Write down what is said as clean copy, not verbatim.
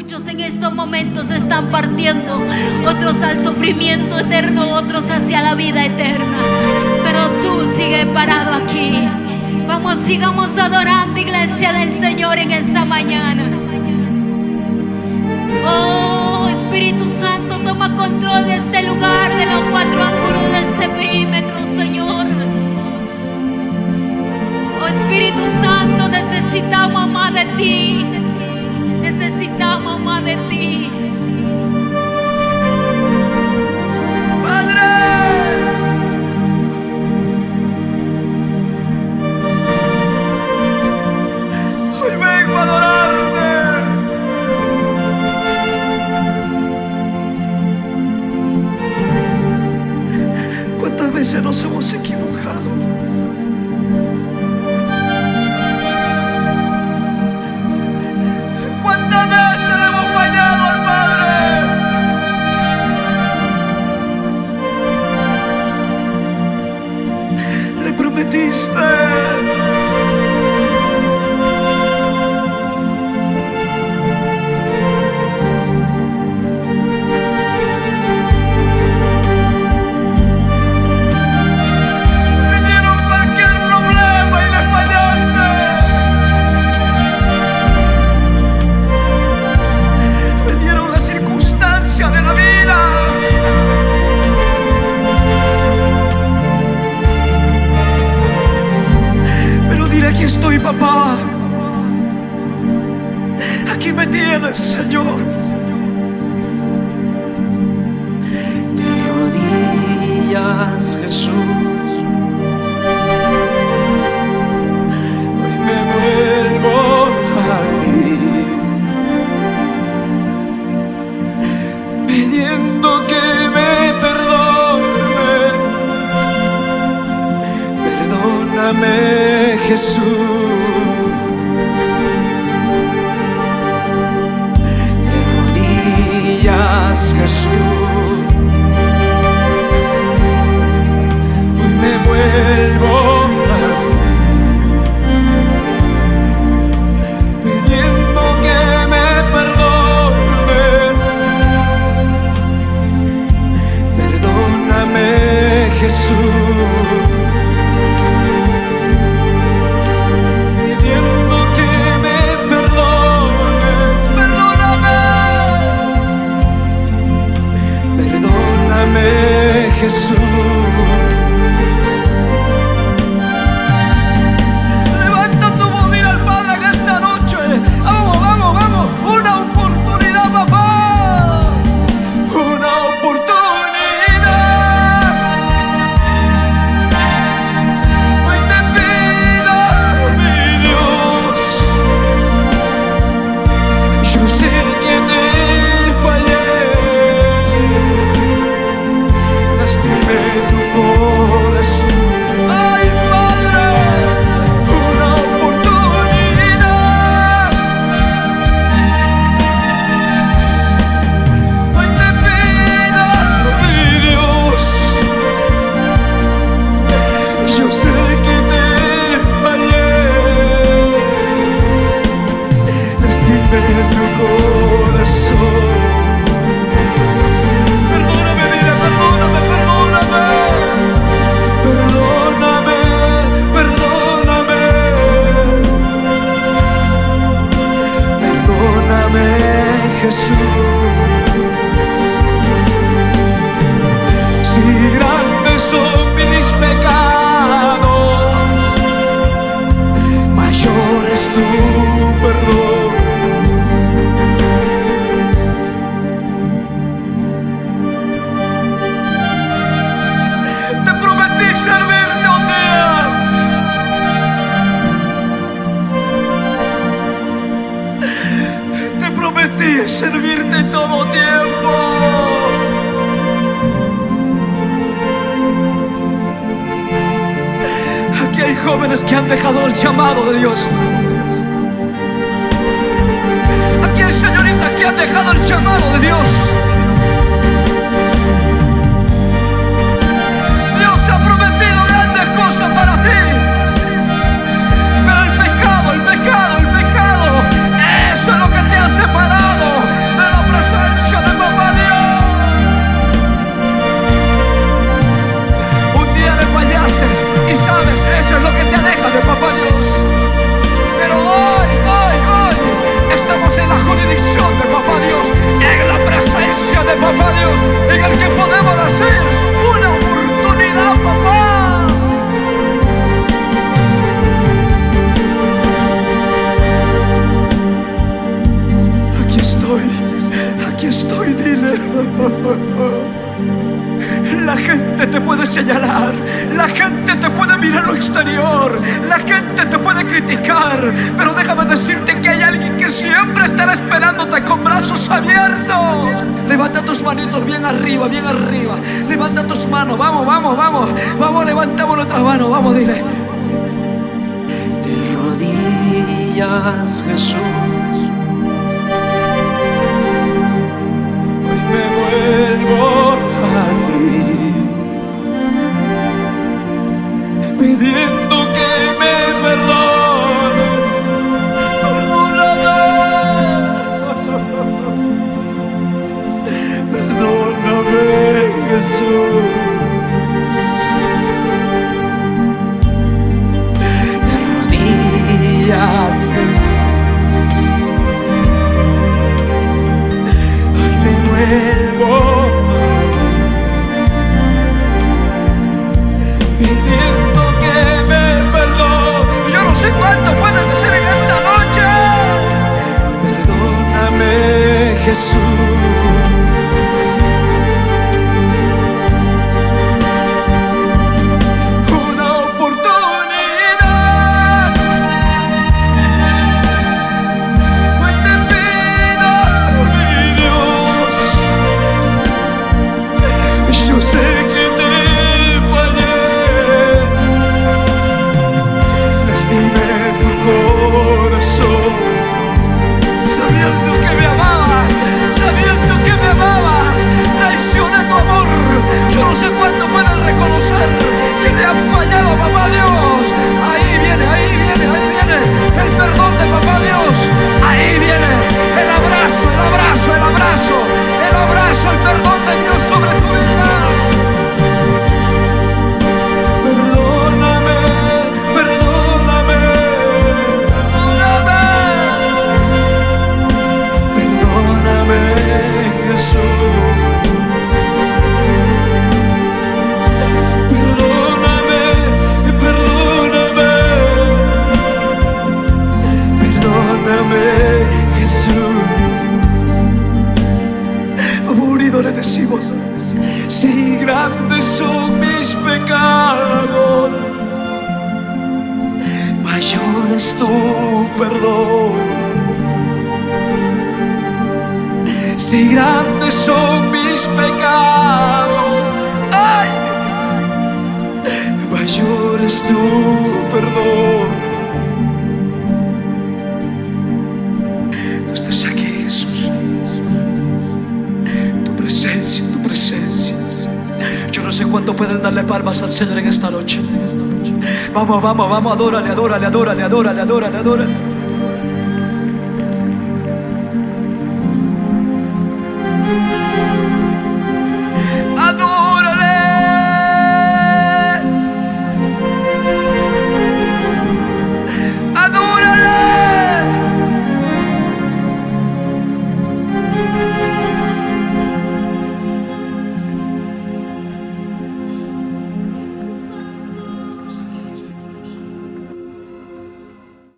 Muchos en estos momentos están partiendo, otros al sufrimiento eterno, otros hacia la vida eterna. Pero tú sigues parado aquí. Vamos, sigamos adorando, iglesia del Señor, en esta mañana. Oh, Espíritu Santo, toma control de este lugar, de los cuatro ángulos de este perímetro, Señor. Oh, Espíritu Santo, necesitamos más de ti. Necesitamos más de ti. Padre, hoy vengo a adorarte. ¿Cuántas veces nos hemos equivocado? ¿Cuántas veces le hemos fallado al Padre? Le prometiste de la vida. Pero dile: aquí estoy, papá. Aquí me tienes, Señor. De rodillas, Jesús. Hoy me vuelvo a ti, pidiendo que me perdone. Perdóname, Jesús. De rodillas, Jesús. Hoy me vuelvo a pidiendo que me perdone. Perdóname, Jesús. Pidiendo que me perdones. Perdóname. Perdóname, Jesús. Levanta tu voz, dile al Padre en esta noche. Vamos, vamos, vamos. Una oportunidad, papá. Una oportunidad. Servirte en todo tiempo. Aquí hay jóvenes que han dejado el llamado de Dios. Aquí hay señoritas que han dejado el llamado de Dios. Dios ha prometido grandes cosas para ti. Pero el pecado, eso es lo que te ha separado. aquí estoy, dile. La gente te puede señalar, la gente te puede mirar lo exterior, la gente te puede criticar, pero déjame decirte que hay alguien que siempre estará esperándote con brazos abiertos. Levanta tus manitos bien arriba, bien arriba. Levanta tus manos, vamos, vamos, vamos. Vamos, levantamos nuestras manos, vamos, dile. De rodillas, Jesús, hoy me vuelvo a ti, pidiendo que me perdones. Perdóname, Jesús. De rodillas, hoy me vuelvo pidiendo que me perdone. Yo no sé cuánto puedes decir en esta noche. Perdóname, Jesús. Una oportunidad. Hoy te pido, mi Dios. Yo sé que te fallé. Lastimé tu corazón, sabiendo que me amabas, sabiendo que me amabas. Traicioné tu amor. Yo no sé cuánto puedes reconocer que te han fallado, papá Dios. Ahí viene, ahí viene, ahí viene el perdón de papá Dios. Ahí viene el abrazo, el abrazo, el abrazo, el abrazo, el perdón de Dios sobre tu vida. Perdóname, perdóname, perdóname, perdóname, Jesús. Perdóname, perdóname, perdóname, Jesús. Aburrido le decimos, si grandes son mis pecados, mayor es tu perdón. Si grandes son mis pecados, ay, mayor es tu perdón. Tú estás aquí, Jesús. Tu presencia, tu presencia. Yo no sé cuánto pueden darle palmas al Señor en esta noche. Vamos, vamos, vamos, adórale, adórale, adórale, adórale, adórale, adórale.